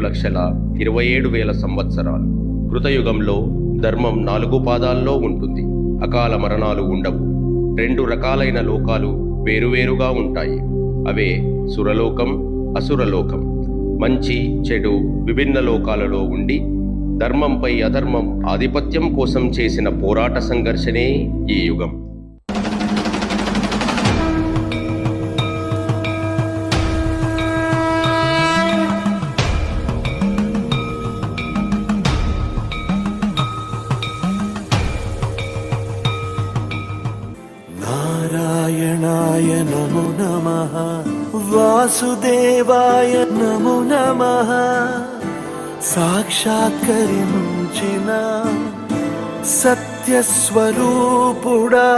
12,27,000 సంవత్సరాలు. కృతయుగంలో ధర్మం 4 పాదాల్లో ఉంటుంది. అకాల మరణాలు ఉండవు. 2 రకాలైన లోకాలు వేరువేరుగా ఉంటాయి. అవే సురలోకం, అసురలోకం. మంచి చెడు విభిన్న లోకాలలో ఉండి ధర్మంపై అధర్మం ఆధిపత్యం కోసం చేసిన పోరాట సంఘర్షణే ఈ యుగం. నారాయణాయ నమో నమః, వాసుదేవాయ నమో నమః. సాక్షాత్కరించిన సత్యస్వరూపుడా,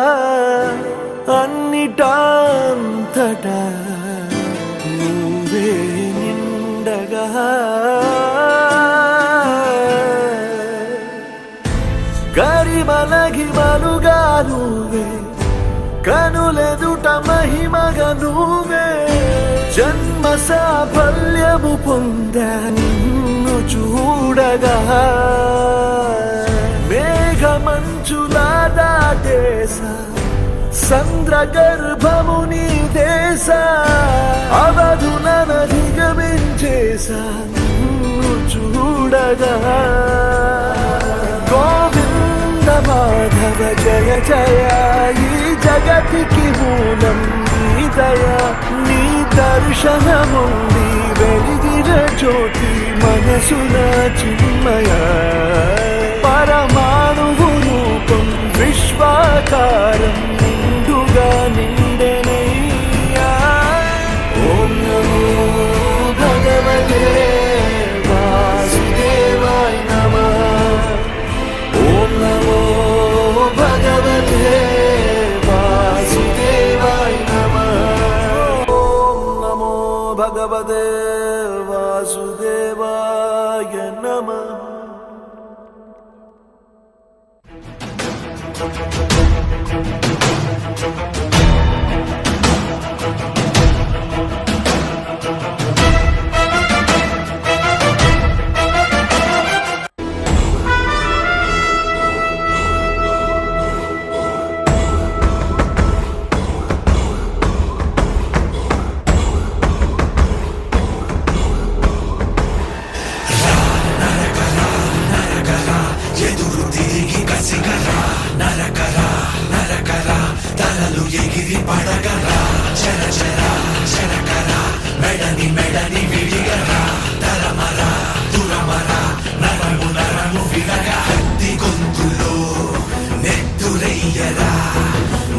అన్నిటాంతటా నువ్వే నిండగా. గరిమలగిమలుగా నువ్వే, కనులెదుట మహిమగా నువ్వే. జన్మ సాఫల్యము పొందా నిన్ను చూడగా. మేఘమంచులా దాటేసా సంద్ర గర్భము నీ దేశ. అవధులనధిగమించేసా నిన్ను చూడగా. గోవింద మాధవ జయ జయ, ఈ జగతికి మూలం నీ దయ. నీ దర్శనముంది వెలిగిన జ్యోతి మనసున చిన్మయ. పరమాణువు రూపం విశ్వాకారం నిండుగా నిండెనయ్యా. ఓం నమో భగవతే వాసుదేవాయ నమః. ఓం నమో భగవతే వాసుదేవాయ నమః. ఓం నమో భగవతే వాసుదేవాయ నమః.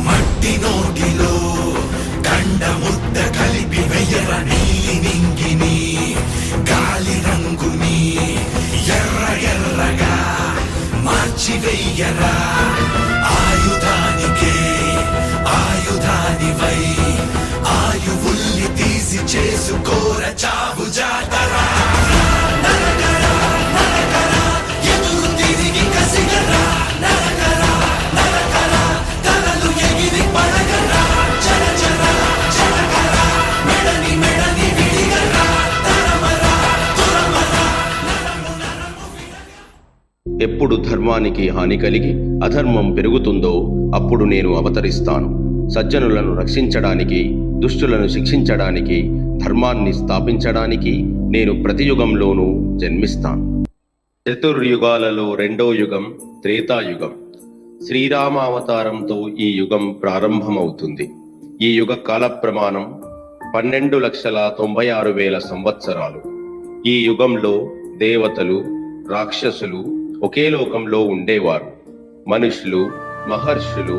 మట్టి నోటిలో కండ ముద్ద కలిపి వెయ్యర. నీలి నింగిని గాలి రంగుని ఎర్ర ఎర్రగా మార్చి వెయ్యరా. ఆయుధానికే ఆయుధానివై ఆయువుల్ని తీసి చేసుకోర చావు జాతరా. నరకరా నరకరా ఎదురు తిరిగి కసిగరా. నరకరా నరకరా తలలు ఎగిరి పడగరా. చర చర చరకరా మెడని మెడని విడిగరా. తరమరా తురమరా నరము నరము విడగరా. ఎప్పుడు ధర్మానికి హాని కలిగి అధర్మం పెరుగుతుందో అప్పుడు నేను అవతరిస్తాను. సజ్జనులను రక్షించడానికి, దుష్టులను శిక్షించడానికి, ధర్మాన్ని స్థాపించడానికి నేను ప్రతి యుగంలోనూ జన్మిస్తాను. చతుర్యుగాలలో 2వ యుగం త్రేతాయుగం. శ్రీరామ అవతారంతో ఈ యుగం ప్రారంభమవుతుంది. ఈ యుగ కాల ప్రమాణం 12,96,000 సంవత్సరాలు. ఈ యుగంలో దేవతలు, రాక్షసులు ఒకే లోకంలో ఉండేవారు. మనుషులు, మహర్షులు,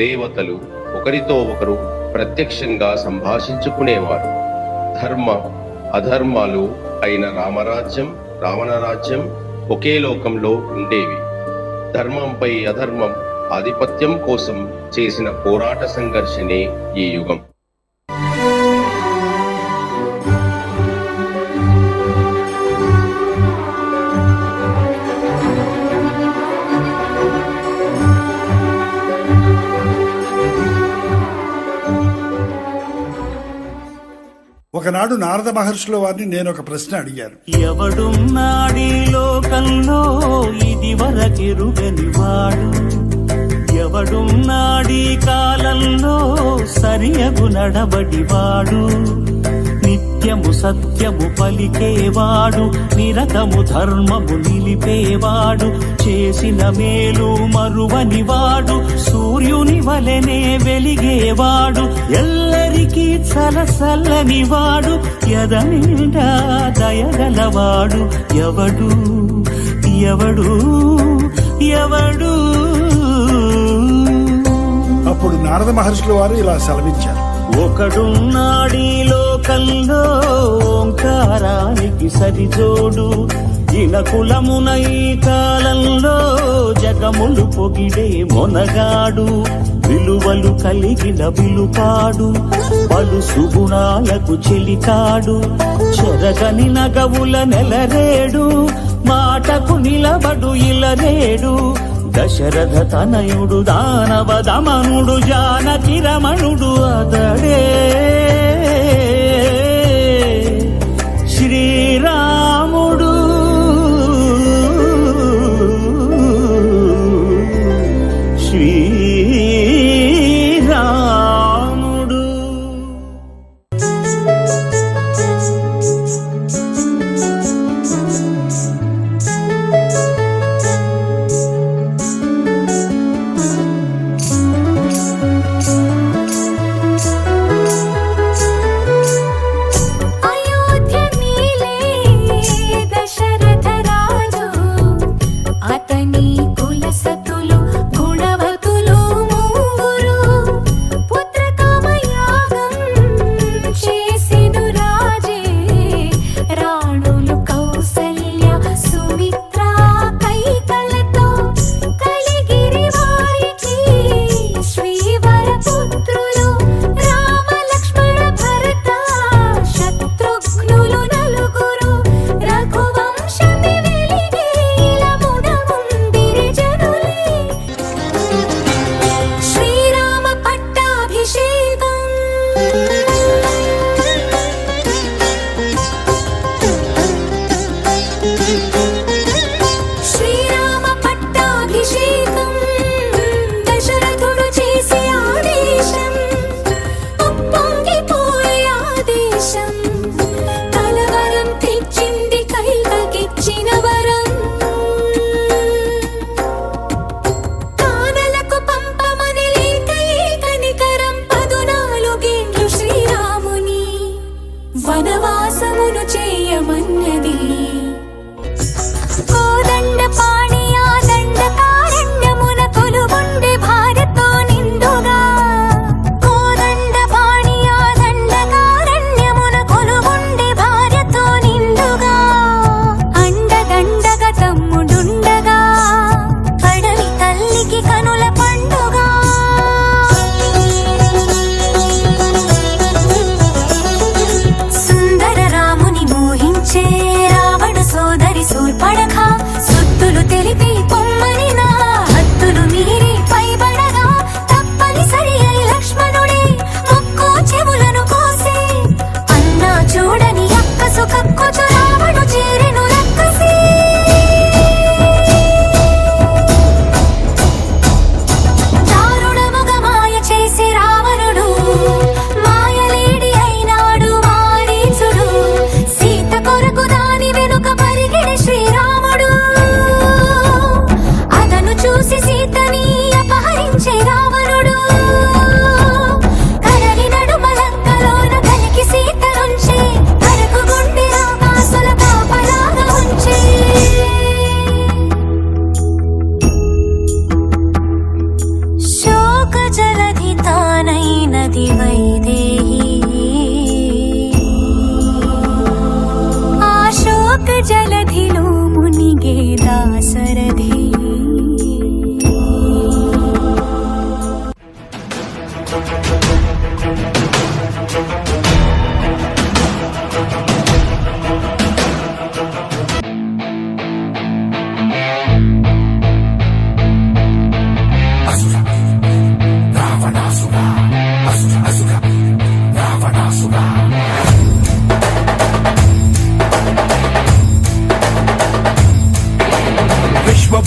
దేవతలు ఒకరితో ఒకరు ప్రత్యక్షంగా సంభాషించుకునేవారు. ధర్మ అధర్మాలు అయిన రామరాజ్యం, రావణరాజ్యం ఒకే లోకంలో ఉండేవి. ధర్మంపై అధర్మం ఆధిపత్యం కోసం చేసిన పోరాట సంఘర్షణే ఈ యుగం. ఒక ఒకనాడు నారద మహర్షుల వారిని నేను ఒక ప్రశ్న అడిగాను. ఎవడున్నాడీ లోకంలో ఇది వరకెరుగని వాడు, ఎవడున్నాడీ కాలంలో సరియగు నడబడివాడు, నిత్యము సత్యము పలికేవాడు, నిరతము ధర్మము నిలిపేవాడు, చేసిన మేలు మరువనివాడు, సూర్యుని వలెనే వెలిగేవాడు, ఎల్లరికీ చలసల్లనివాడు, ఎదనిండా దయగలవాడు, ఎవడు ఎవడు ఎవడు. అప్పుడు నారద మహర్షుల వారు ఇలా సెలవిచ్చారు. ఒకడున్నాడీ లోకంలో ఓంకారానికి సరిజోడు, ఇన కులమున ఈ కాలంలో జగములు పొగిడే మొనగాడు, విలువలు కలిగిన విలుపాడు, పలు సుగుణాలకు చెలికాడు, చెరగని నగవుల నెలరేడు, మాటకు నిలబడు ఇలరేడు, దశరథ తనయుడు దానవ దమనుడు జానకి రమణుడు అతడే శ్రీరాముడు. శ్రీరాముడు. అయోధ్య నీలే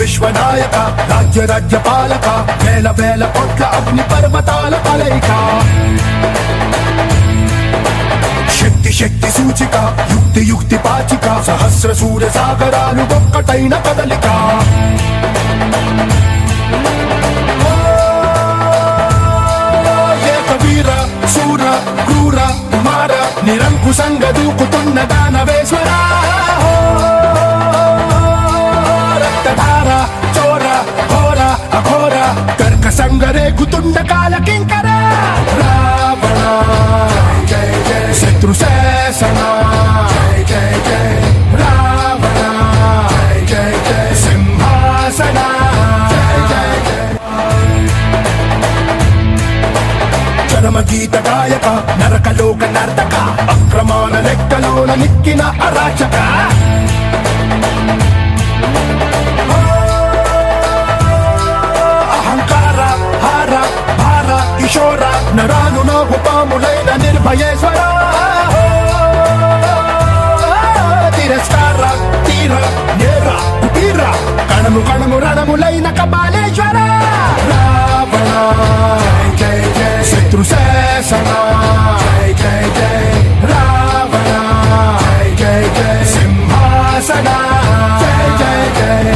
విశ్వనాయక రాజ్య రాజ్య పాలక వేల వేల కోట్ల అగ్ని పర్వతాల కలయిక శక్తి శక్తి సూచిక యుక్తి యుక్తి పాచిక సహస్ర సూర్య సాగరాలు ఒక్కటైన కదలిక ఏకవీర శూర క్రూర కుమార నిరంకుశంగా దూకుతున్న దానవేశ్వర రక్తధార చోర ఘోర అఘోర కర్క సంగరేగుతుండ కాల కింకర రావణ జయ జయ శత్రు శాసన జయ జయ జయ రావణ జయ జయ సింహాసన జయ జయ జయ చరమ గీత గాయక నరకలోక నర్తక అక్రమాల లెక్కలోన నిక్కిన అరాచక అహంకార హార భార కిశోర నరాలు నోగు పాములైన నిర్భయేశ్వర తిరస్కార తీర నేర కుటీర కణము కణము రణములైన కపాలేశ్వర రావణ జయ జయ శత్రు శాసన జయ జయ జయ రావణ జయ జయ సింహాసన జయ జయ జయ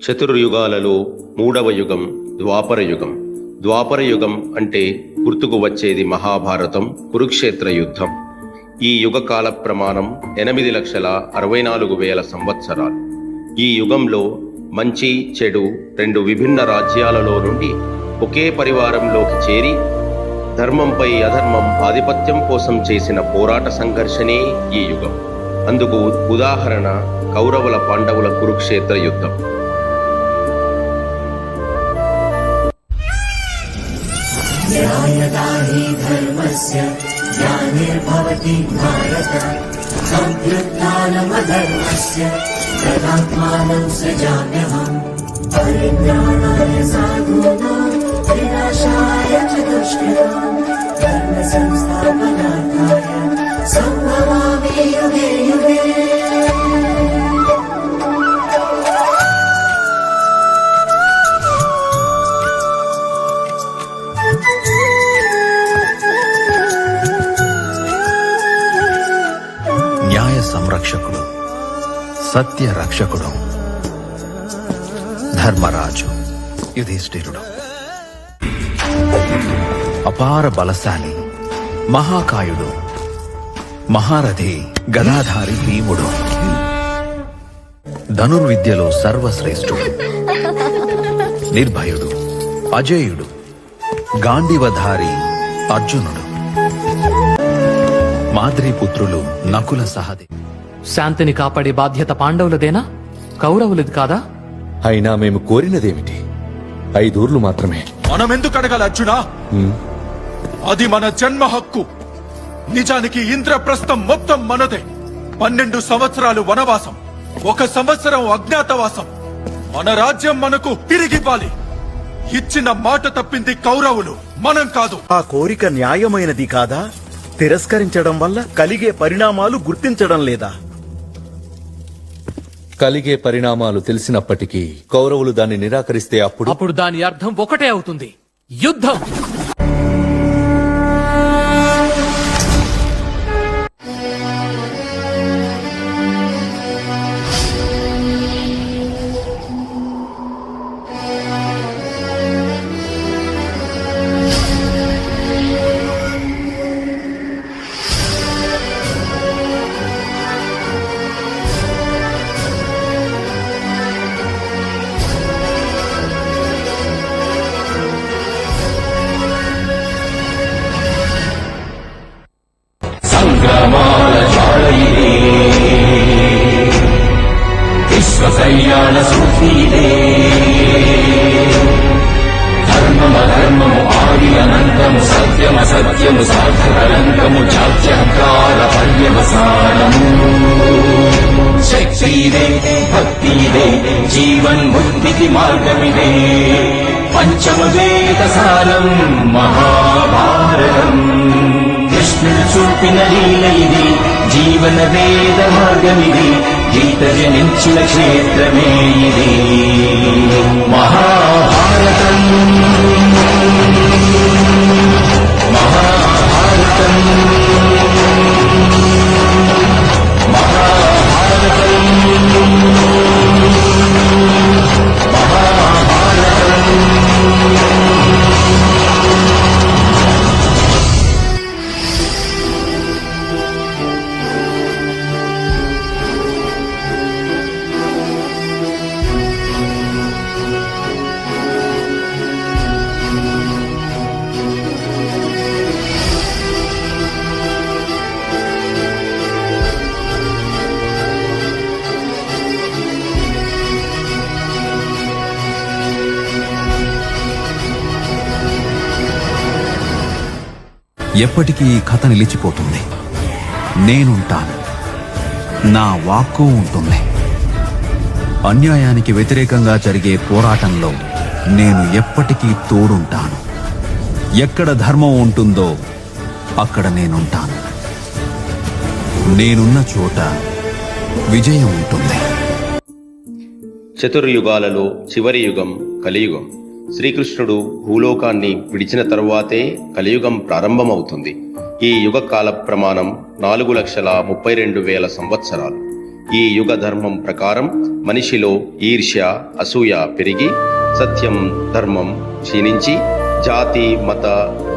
చతుర్యుగాలలో మూడవ యుగం ద్వాపర యుగం. ద్వాపర యుగం అంటే గుర్తుకు వచ్చేది మహాభారతం, కురుక్షేత్ర యుద్ధం. ఈ యుగ కాల ప్రమాణం 8,64,000 సంవత్సరాలు. ఈ యుగంలో మంచి చెడు రెండు విభిన్న రాజ్యాలలో నుండి ఒకే పరివారంలోకి చేరి ధర్మంపై అధర్మం ఆధిపత్యం కోసం చేసిన పోరాట సంఘర్షణే ఈ యుగం. అందుకు ఉదాహరణ కౌరవుల పాండవుల కురుక్షేత్ర యుద్ధం. न्यायदाहि धर्मस्य ग्लानिर्भवति भारत संयुत्थानमधर्मस्य तदात्मानं सृजाम्यहम् परिज्ञानाय साधूनां विनाशाय च दुष्कृताम् धर्मसंस्थापनार्थाय सम्भवामि युगे युगे న్యాయ సంరక్షకుడు, సత్య రక్షకుడు, ధర్మరాజు యుధిష్ఠిరుడు. అపార బలశాలి, మహాకాయుడు, మహారథి గదాధారి భీముడు, ధనుర్విద్యలో సర్వశ్రేష్ఠుడు, నిర్భయుడు, అజేయుడు, గాంధీవధారి అర్జునుడు, మాద్రీపుత్రులు నకుల సహదేవ్. శాంతిని కాపాడే బాధ్యత పాండవులదేనా, కౌరవులది కాదా? అయినా మేము కోరినదేమిటి? 5 ఊర్లు మాత్రమే. మనమెందుకు అడగాలి అర్జునా? అది మన జన్మ హక్కు. నిజానికి ఇంద్రప్రస్థం మొత్తం మనదే. 12 సంవత్సరాలు వనవాసం, 1 సంవత్సరం అజ్ఞాతవాసం. మన రాజ్యం మనకు తిరిగివ్వాలి. ఇచ్చిన మాట తప్పింది కౌరవులు, మనం కాదు. ఆ కోరిక న్యాయమైనది కాదా? తిరస్కరించడం వల్ల కలిగే పరిణామాలు గుర్తించడం లేదా? కలిగే పరిణామాలు తెలిసినప్పటికీ కౌరవులు దాన్ని నిరాకరిస్తే అప్పుడు దాని అర్థం ఒకటే అవుతుంది, యుద్ధం. విశ్వకళ్యాణ సూత్రీదే ధర్మమధర్మము ఆది అనంతము సత్యమసత్యము సాధకలంకము జాత్యహంకార పర్యవసానము శక్తిదే భక్తిదే జీవన్ముక్తికి మార్గమిదే పంచమ వేద సారం మహాభారతం కృష్ణుడు చూపిన లీల ఇది జీవన వేద మార్గమిది గీత జనించిన క్షేత్రమే ఇది మహాభారతం మహాభారతం ఎప్పటికీ ఈ కథ నిలిచిపోతుంది. నేనుంటాను, నా వాక్కు ఉంటుంది. అన్యాయానికి వ్యతిరేకంగా జరిగే పోరాటంలో నేను ఎప్పటికీ తోడుంటాను. ఎక్కడ ధర్మం ఉంటుందో అక్కడ నేనుంటాను. నేనున్న చోట విజయం ఉంటుంది. చతుర్యుగాలలో చివరి యుగం కలియుగం. శ్రీకృష్ణుడు భూలోకాన్ని విడిచిన తరువాతే కలియుగం ప్రారంభమవుతుంది. ఈ యుగ కాల ప్రమాణం 4,32,000 సంవత్సరాలు. ఈ యుగ ధర్మం ప్రకారం మనిషిలో ఈర్ష్య, అసూయ పెరిగి సత్యం, ధర్మం క్షీణించి జాతి, మత,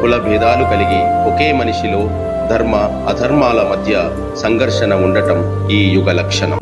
కుల భేదాలు కలిగి ఒకే మనిషిలో ధర్మ అధర్మాల మధ్య సంఘర్షణ ఉండటం ఈ యుగ లక్షణం.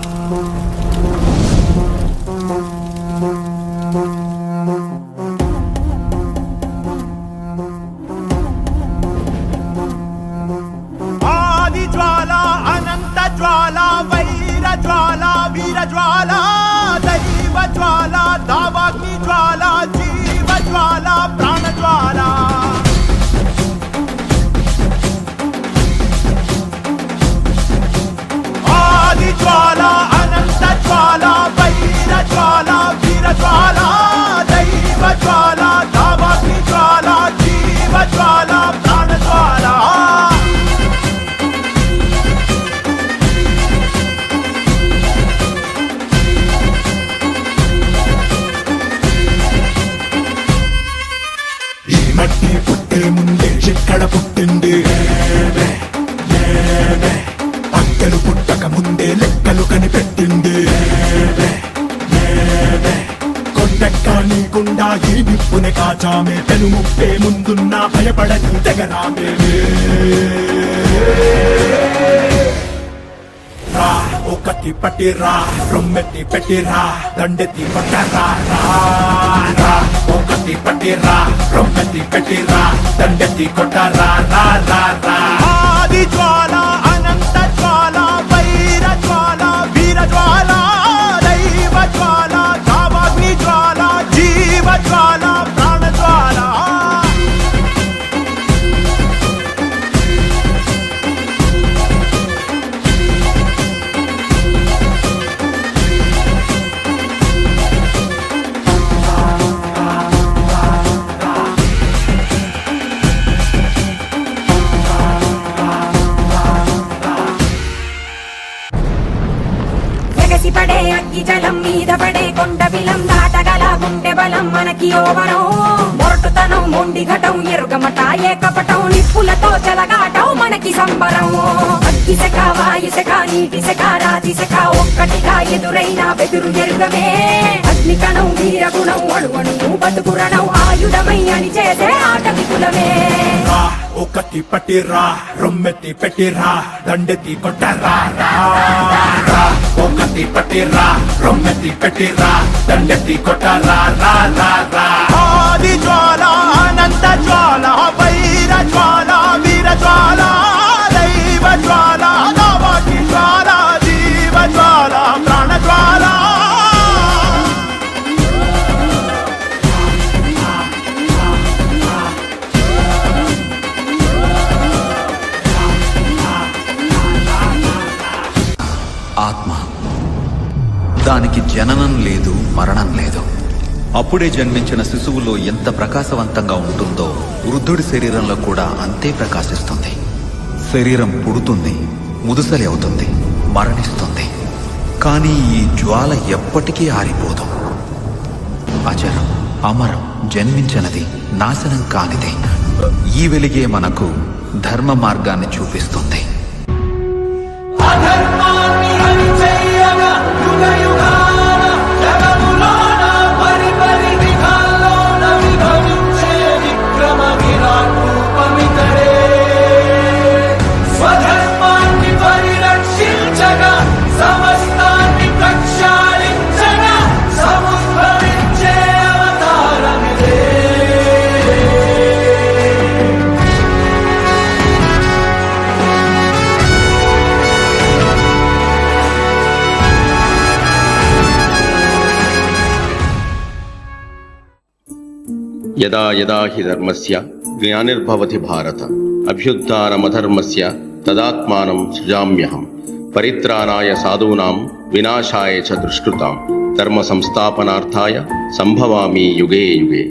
మట్టి పుట్టే ముందే ఎక్కడ పుట్టింది? అక్కలు పుట్టక ముందే లెక్కలు కనిపెట్టింది. కొండెక్క నీకుండా ఈ నిప్పుని కాచామే, పెను ముప్పే ముందున్న భయపడని తెగరామే. రా ఒకటి పట్టిరా, రొమ్మెత్తి పెట్టిరా, దండెత్తి పట్టరా. రా ఒకటి పట్టిరా, రొమ్మెత్తి పెట్టిరా, దండెత్తి కొట్టరా. ఆది జ్వాల, అనంత జ్వాల, వైర జ్వాల, వీర జ్వాల, దైవ జ్వాల, కామాగ్ని జ్వాల, జీవ జ్వాల, ప్రాణ జ్వాల. ఎగసిపడే అగ్గి జలం మీద పడే కొండ బిలం దాటగల గుండె బలం మనకి ఓవరం మొరటుతనం మొండి ఘటం ఎరుగమట ఏకపటం నిప్పులతో చెలగాటం మనకి సంబరం అగ్గి శక వాయు శక నీటి శక రాతి శక ఒక్కటిగా ఎదురైన బెదురు ఎరుగమే అగ్ని కణం వీర గుణం అణువణువు బతుకురణం ఆయుధమై అని చేసే ఆట విపులమే ఒకటి పట్టిరా రొమ్మెత్తి పెట్టిరా దండెత్తి కొట్టరా ఒకటి పట్టిరా రొమ్మెత్తి పెట్టిరా దండెత్తి కొట్టరా ఆది జ్వాల అనంత జ్వాల వైర జ్వాల వీర జ్వాల దైవ జ్వాల నవాటి జ్వాల జీవ జ్వాల ప్రాణ జ్వాల ఆత్మ, దానికి జననం లేదు, మరణం లేదు. అప్పుడే జన్మించిన శిశువులో ఎంత ప్రకాశవంతంగా ఉంటుందో వృద్ధుడి శరీరంలో కూడా అంతే ప్రకాశిస్తుంది. శరీరం పుడుతుంది, ముదుసలి అవుతుంది, మరణిస్తుంది. కానీ ఈ జ్వాల ఎప్పటికీ ఆరిపోదు. అజరం, అమరం, జన్మించనిది, నాశనం కానిది. ఈ వెలిగే మనకు ధర్మ మార్గాన్ని చూపిస్తుంది. అధర్మాన్ని అణిచేయగా యుగ యుగాన జగములోన పరి పరి విధాల్లోన విభవించే విక్రమ విరాట్ రూపమితడే స్వధర్మాన్ని పరిరక్షించగా సమస్తాన్ని ప్రక్షాళించగా సముద్భవించే అవతారమిదే యదా యదా హి ధర్మస్య గ్లానిర్భవతి భారత అభ్యుత్థానమధర్మస్య తదాత్మానం సృజామ్యహం పరిత్రాణాయ సాధూనాం వినాశాయ చ దుష్కృతాం ధర్మ సంస్థాపనార్థాయ సంభవామి యుగే యుగే.